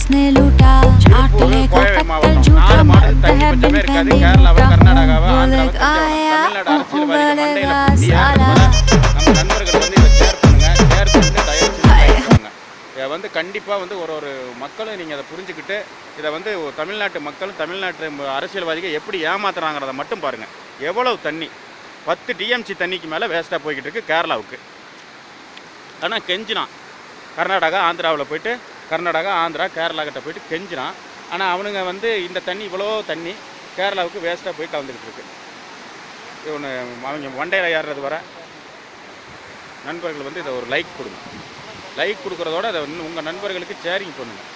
किसने लूटा चाट लेगा पत्तल झूठा मरता है बिन पहने बोले आया हूँ बोलेगा साला வந்து கண்டிப்பாக வந்து ஒரு மக்களும் நீங்கள் அதை புரிஞ்சுக்கிட்டு இதை வந்து தமிழ்நாட்டு மக்களும் தமிழ்நாட்டு அரசியல்வாதிகள் எப்படி ஏமாத்துறாங்கிறத மட்டும் பாருங்கள். எவ்வளவு தண்ணி 10 டிஎம்சி தண்ணிக்கு மேலே வேஸ்ட்டாக போய்கிட்டு இருக்கு கேரளாவுக்கு. ஆனால் கெஞ்சினான் கர்நாடகா ஆந்திராவில் போயிட்டு கர்நாடகா ஆந்திரா கேரளா கிட்ட போயிட்டு கெஞ்சினான். ஆனால் அவனுங்க வந்து இந்த தண்ணி இவ்வளோ தண்ணி கேரளாவுக்கு வேஸ்ட்டாக போய் கலந்துக்கிட்டு இருக்கு. இவனு அவங்க வண்டையில் ஏறுறது வர நண்பர்கள் வந்து இதை ஒரு லைக் கொடுங்க. லைக் கொடுக்குறதோட அதை வந்து உங்கள் நண்பர்களுக்கு ஷேரிங் பண்ணுங்கள்.